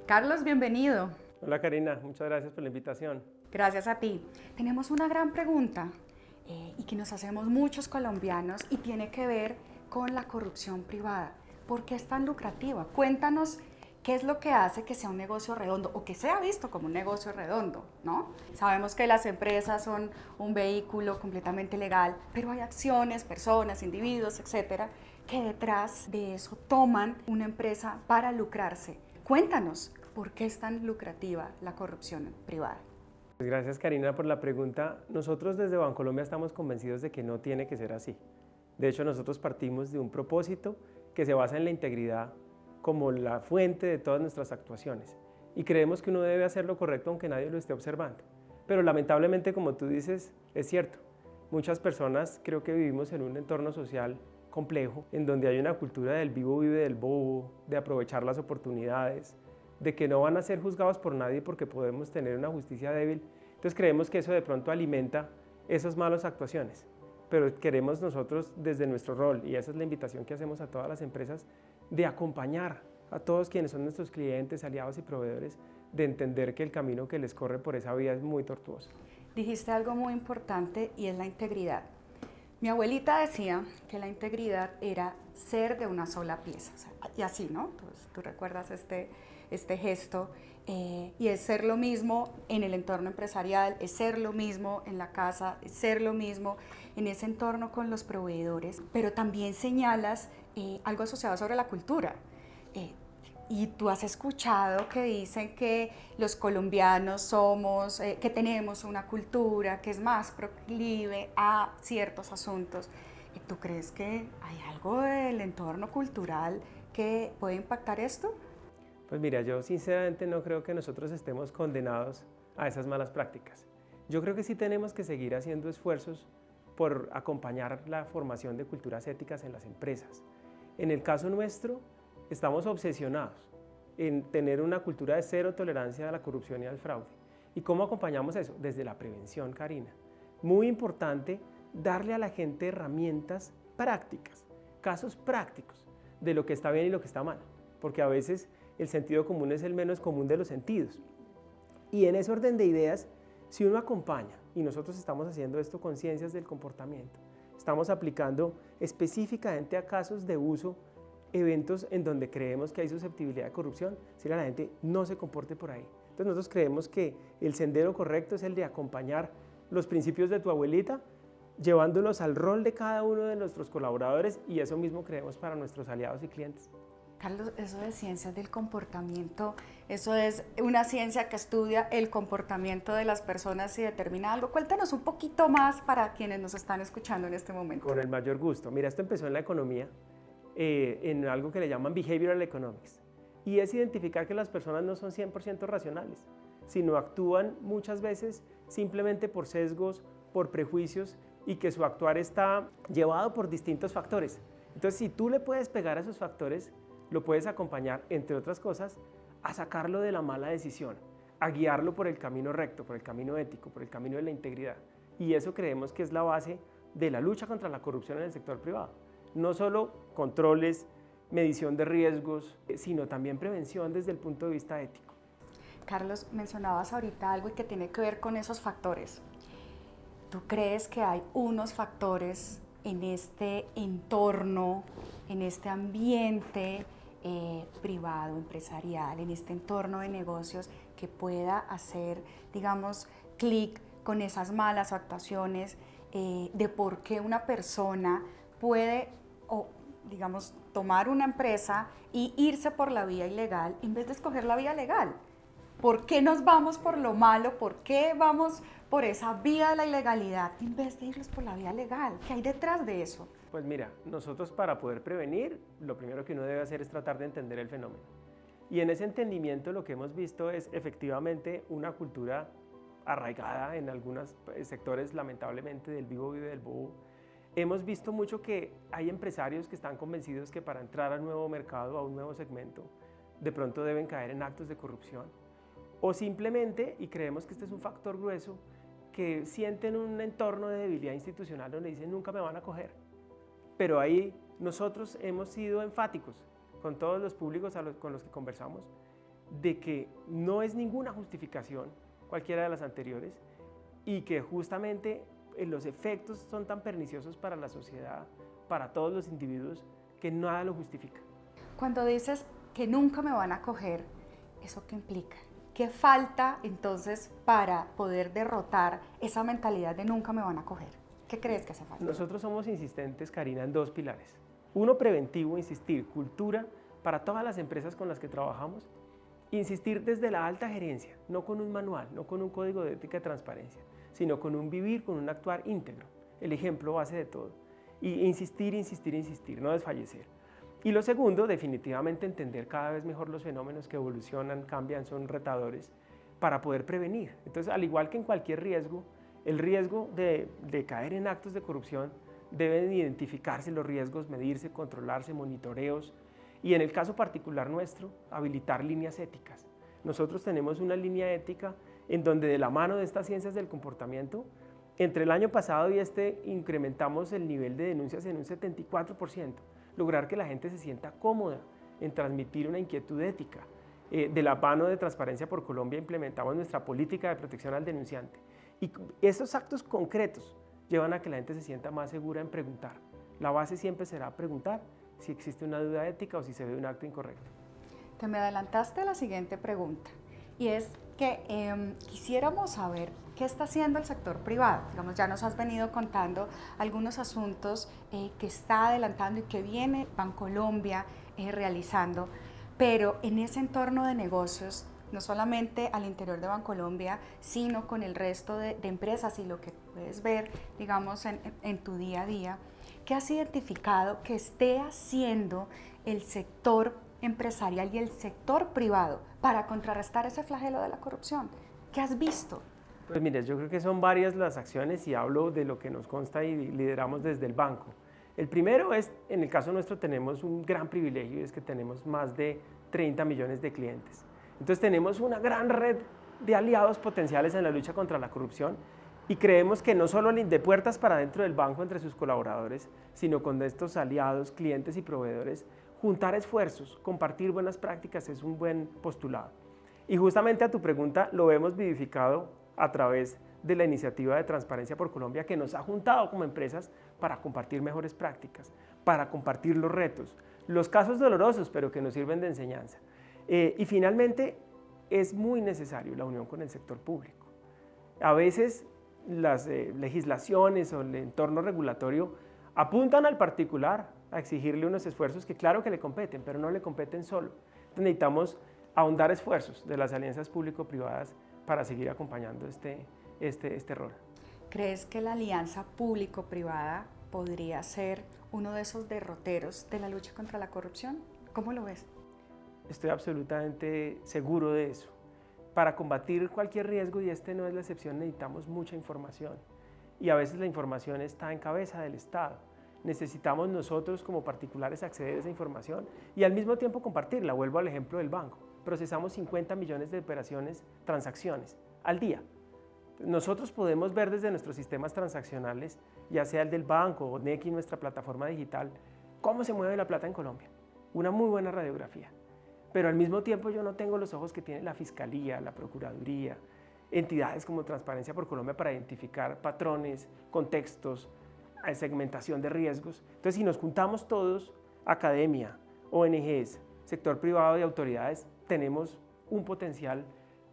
Carlos, bienvenido. Hola Karina, muchas gracias por la invitación. Gracias a ti. Tenemos una gran pregunta y que nos hacemos muchos colombianos y tiene que ver con la corrupción privada. ¿Por qué es tan lucrativa? Cuéntanos qué es lo que hace que sea un negocio redondo o que sea visto como un negocio redondo, ¿no? Sabemos que las empresas son un vehículo completamente legal, pero hay acciones, personas, individuos, etcétera, que detrás de eso toman una empresa para lucrarse. Cuéntanos, ¿por qué es tan lucrativa la corrupción privada? Gracias Karina por la pregunta. Nosotros desde Bancolombia estamos convencidos de que no tiene que ser así. De hecho, nosotros partimos de un propósito que se basa en la integridad como la fuente de todas nuestras actuaciones. Y creemos que uno debe hacer lo correcto aunque nadie lo esté observando. Pero lamentablemente, como tú dices, es cierto. Muchas personas creo que vivimos en un entorno social complejo, en donde hay una cultura del vivo vive del bobo, de aprovechar las oportunidades, de que no van a ser juzgados por nadie porque podemos tener una justicia débil. Entonces creemos que eso de pronto alimenta esas malas actuaciones. Pero queremos nosotros desde nuestro rol, y esa es la invitación que hacemos a todas las empresas, de acompañar a todos quienes son nuestros clientes, aliados y proveedores, de entender que el camino que les corre por esa vía es muy tortuoso. Dijiste algo muy importante y es la integridad. Mi abuelita decía que la integridad era ser de una sola pieza, o sea, y así, ¿no? Tú recuerdas este gesto, y es ser lo mismo en el entorno empresarial, es ser lo mismo en la casa, es ser lo mismo en ese entorno con los proveedores, pero también señalas algo asociado sobre la cultura. Eh, y tú has escuchado que dicen que los colombianos somos, que tenemos una cultura que es más proclive a ciertos asuntos. ¿Tú crees que hay algo del entorno cultural que puede impactar esto? Pues mira, yo sinceramente no creo que nosotros estemos condenados a esas malas prácticas. Yo creo que sí tenemos que seguir haciendo esfuerzos por acompañar la formación de culturas éticas en las empresas. En el caso nuestro, estamos obsesionados en tener una cultura de cero tolerancia a la corrupción y al fraude. ¿Y cómo acompañamos eso? Desde la prevención, Karina. Muy importante darle a la gente herramientas prácticas, casos prácticos de lo que está bien y lo que está mal, porque a veces el sentido común es el menos común de los sentidos. Y en ese orden de ideas, si uno acompaña, y nosotros estamos haciendo esto con ciencias del comportamiento, estamos aplicando específicamente a casos de uso, eventos en donde creemos que hay susceptibilidad de corrupción, si la gente no se comporte por ahí. Entonces nosotros creemos que el sendero correcto es el de acompañar los principios de tu abuelita, llevándolos al rol de cada uno de nuestros colaboradores, y eso mismo creemos para nuestros aliados y clientes. Carlos, eso de ciencias del comportamiento, eso es una ciencia que estudia el comportamiento de las personas y determina algo. Cuéntanos un poquito más para quienes nos están escuchando en este momento. Con el mayor gusto. Mira, esto empezó en la economía, en algo que le llaman behavioral economics, y es identificar que las personas no son 100% racionales, sino actúan muchas veces simplemente por sesgos, por prejuicios, y que su actuar está llevado por distintos factores. Entonces, si tú le puedes pegar a esos factores, lo puedes acompañar, entre otras cosas, a sacarlo de la mala decisión, a guiarlo por el camino recto, por el camino ético, por el camino de la integridad. Y eso creemos que es la base de la lucha contra la corrupción en el sector privado. No solo controles, medición de riesgos, sino también prevención desde el punto de vista ético. Carlos, mencionabas ahorita algo que tiene que ver con esos factores. ¿Tú crees que hay unos factores en este entorno, en este ambiente privado, empresarial, en este entorno de negocios que pueda hacer, digamos, clic con esas malas actuaciones de por qué una persona puede, o digamos, tomar una empresa y irse por la vía ilegal en vez de escoger la vía legal? ¿Por qué nos vamos por lo malo? ¿Por qué vamos por esa vía de la ilegalidad en vez de irnos por la vía legal? ¿Qué hay detrás de eso? Pues mira, nosotros para poder prevenir, lo primero que uno debe hacer es tratar de entender el fenómeno. Y en ese entendimiento lo que hemos visto es efectivamente una cultura arraigada en algunos sectores, lamentablemente, del vivo vive del bobo. Hemos visto mucho que hay empresarios que están convencidos que para entrar al nuevo mercado, a un nuevo segmento, de pronto deben caer en actos de corrupción. O simplemente, y creemos que este es un factor grueso, que sienten un entorno de debilidad institucional donde dicen nunca me van a coger. Pero ahí nosotros hemos sido enfáticos con todos los públicos con los que conversamos de que no es ninguna justificación, cualquiera de las anteriores, y que justamente los efectos son tan perniciosos para la sociedad, para todos los individuos, que nada lo justifica. Cuando dices que nunca me van a coger, ¿eso qué implica? ¿Qué falta entonces para poder derrotar esa mentalidad de nunca me van a coger? ¿Qué crees que hace falta? Nosotros somos insistentes, Karina, en dos pilares. Uno, preventivo, insistir, cultura para todas las empresas con las que trabajamos. Insistir desde la alta gerencia, no con un manual, no con un código de ética y transparencia, sino con un vivir, con un actuar íntegro. El ejemplo base de todo. Y insistir, insistir, insistir, no desfallecer. Y lo segundo, definitivamente entender cada vez mejor los fenómenos que evolucionan, cambian, son retadores, para poder prevenir. Entonces, al igual que en cualquier riesgo, el riesgo de caer en actos de corrupción deben identificarse los riesgos, medirse, controlarse, monitoreos, y en el caso particular nuestro, habilitar líneas éticas. Nosotros tenemos una línea ética en donde de la mano de estas ciencias del comportamiento, entre el año pasado y este incrementamos el nivel de denuncias en un 74%, lograr que la gente se sienta cómoda en transmitir una inquietud ética. De la mano de Transparencia por Colombia implementamos nuestra política de protección al denunciante. Y esos actos concretos llevan a que la gente se sienta más segura en preguntar. La base siempre será preguntar si existe una duda ética o si se ve un acto incorrecto. Te me adelantaste a la siguiente pregunta, y es que quisiéramos saber qué está haciendo el sector privado. Digamos, ya nos has venido contando algunos asuntos que está adelantando y que viene Bancolombia realizando, pero en ese entorno de negocios, no solamente al interior de Bancolombia, sino con el resto de empresas y lo que puedes ver, digamos, en tu día a día, ¿qué has identificado que esté haciendo el sector empresarial y el sector privado para contrarrestar ese flagelo de la corrupción? ¿Qué has visto? Pues mire, yo creo que son varias las acciones y hablo de lo que nos consta y lideramos desde el banco. El primero es, en el caso nuestro tenemos un gran privilegio, es que tenemos más de 30 millones de clientes. Entonces tenemos una gran red de aliados potenciales en la lucha contra la corrupción y creemos que no solo de puertas para dentro del banco entre sus colaboradores, sino con estos aliados, clientes y proveedores, juntar esfuerzos, compartir buenas prácticas es un buen postulado. Y justamente a tu pregunta lo hemos vivificado a través de la iniciativa de Transparencia por Colombia que nos ha juntado como empresas para compartir mejores prácticas, para compartir los retos, los casos dolorosos pero que nos sirven de enseñanza. Y finalmente es muy necesario la unión con el sector público. A veces las legislaciones o el entorno regulatorio apuntan al particular a exigirle unos esfuerzos que claro que le competen, pero no le competen solo. Entonces necesitamos ahondar esfuerzos de las alianzas público-privadas para seguir acompañando este rol. ¿Crees que la alianza público-privada podría ser uno de esos derroteros de la lucha contra la corrupción? ¿Cómo lo ves? Estoy absolutamente seguro de eso. Para combatir cualquier riesgo, y este no es la excepción, necesitamos mucha información. Y a veces la información está en cabeza del Estado. Necesitamos nosotros como particulares acceder a esa información y al mismo tiempo compartirla. Vuelvo al ejemplo del banco. Procesamos 50 millones de operaciones, transacciones al día. Nosotros podemos ver desde nuestros sistemas transaccionales, ya sea el del banco o Nequi, nuestra plataforma digital, cómo se mueve la plata en Colombia. Una muy buena radiografía. Pero al mismo tiempo yo no tengo los ojos que tiene la Fiscalía, la Procuraduría, entidades como Transparencia por Colombia para identificar patrones, contextos, segmentación de riesgos. Entonces, si nos juntamos todos, academia, ONGs, sector privado y autoridades, tenemos un potencial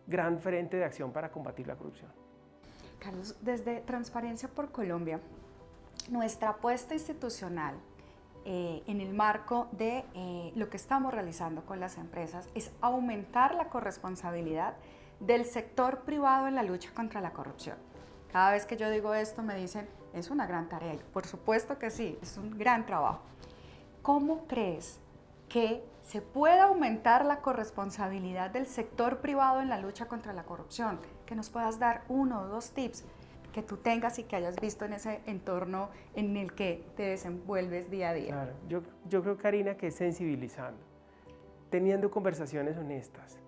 gran frente de acción para combatir la corrupción. Carlos, desde Transparencia por Colombia, nuestra apuesta institucional en el marco de lo que estamos realizando con las empresas es aumentar la corresponsabilidad del sector privado en la lucha contra la corrupción. Cada vez que yo digo esto me dicen, es una gran tarea. Por supuesto que sí, es un gran trabajo. ¿Cómo crees que se puede aumentar la corresponsabilidad del sector privado en la lucha contra la corrupción? Que nos puedas dar 1 o 2 tips que tú tengas y que hayas visto en ese entorno en el que te desenvuelves día a día. Claro, yo creo, Karina, que es sensibilizando, teniendo conversaciones honestas.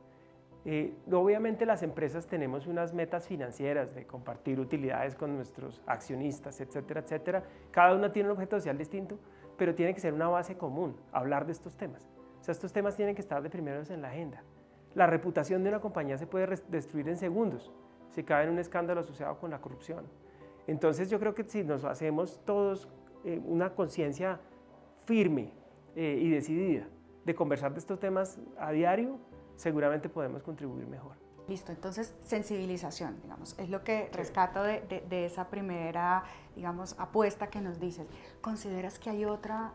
Obviamente las empresas tenemos unas metas financieras de compartir utilidades con nuestros accionistas, etcétera, etcétera. Cada una tiene un objeto social distinto, pero tiene que ser una base común, hablar de estos temas. O sea, estos temas tienen que estar de primeros en la agenda. La reputación de una compañía se puede destruir en segundos si cae en un escándalo asociado con la corrupción. Entonces yo creo que si nos hacemos todos una conciencia firme y decidida de conversar de estos temas a diario, seguramente podemos contribuir mejor. Listo, entonces sensibilización, digamos, es lo que rescato de esa primera, digamos, apuesta que nos dices. ¿Consideras que hay otra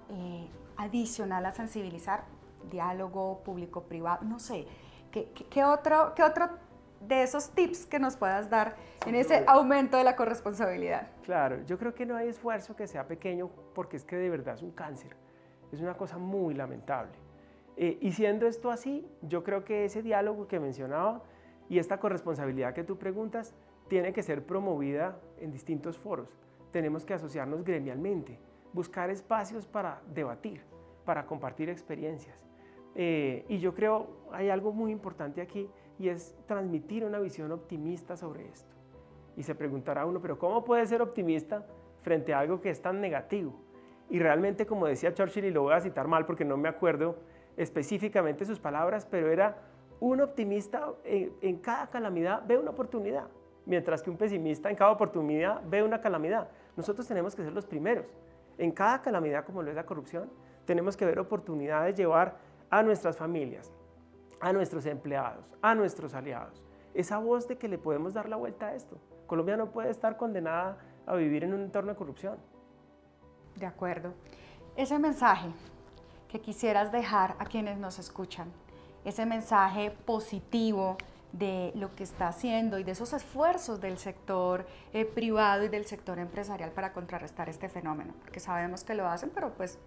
adicional a sensibilizar? Diálogo público-privado, no sé. ¿Qué otro de esos tips que nos puedas dar en ese aumento de la corresponsabilidad? Claro, yo creo que no hay esfuerzo que sea pequeño porque es que de verdad es un cáncer, es una cosa muy lamentable. Y siendo esto así, yo creo que ese diálogo que mencionaba y esta corresponsabilidad que tú preguntas tiene que ser promovida en distintos foros. Tenemos que asociarnos gremialmente, buscar espacios para debatir, para compartir experiencias. Y yo creo hay algo muy importante aquí y es transmitir una visión optimista sobre esto. Y se preguntará uno, pero ¿cómo puede ser optimista frente a algo que es tan negativo? Y realmente, como decía Churchill, y lo voy a citar mal porque no me acuerdo específicamente sus palabras, pero era un optimista en cada calamidad ve una oportunidad, mientras que un pesimista en cada oportunidad ve una calamidad. Nosotros tenemos que ser los primeros. En cada calamidad, como lo es la corrupción, tenemos que ver oportunidades de llevar a nuestras familias, a nuestros empleados, a nuestros aliados, esa voz de que le podemos dar la vuelta a esto. Colombia no puede estar condenada a vivir en un entorno de corrupción. De acuerdo. Ese mensaje que quisieras dejar a quienes nos escuchan, ese mensaje positivo de lo que está haciendo y de esos esfuerzos del sector privado y del sector empresarial para contrarrestar este fenómeno, porque sabemos que lo hacen, pero pues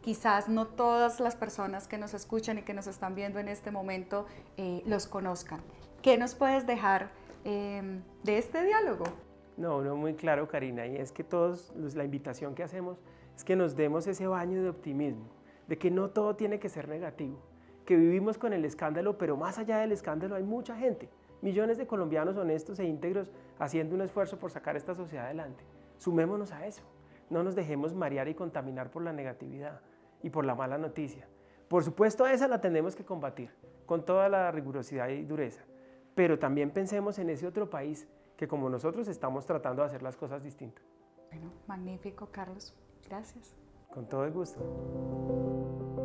quizás no todas las personas que nos escuchan y que nos están viendo en este momento los conozcan. ¿Qué nos puedes dejar de este diálogo? No, muy claro, Karina, y es que todos, la invitación que hacemos es que nos demos ese baño de optimismo, de que no todo tiene que ser negativo, que vivimos con el escándalo, pero más allá del escándalo hay mucha gente, millones de colombianos honestos e íntegros haciendo un esfuerzo por sacar esta sociedad adelante. Sumémonos a eso, no nos dejemos marear y contaminar por la negatividad y por la mala noticia. Por supuesto, esa la tenemos que combatir con toda la rigurosidad y dureza, pero también pensemos en ese otro país que como nosotros estamos tratando de hacer las cosas distintas. Bueno, magnífico, Carlos. Gracias. Con todo el gusto.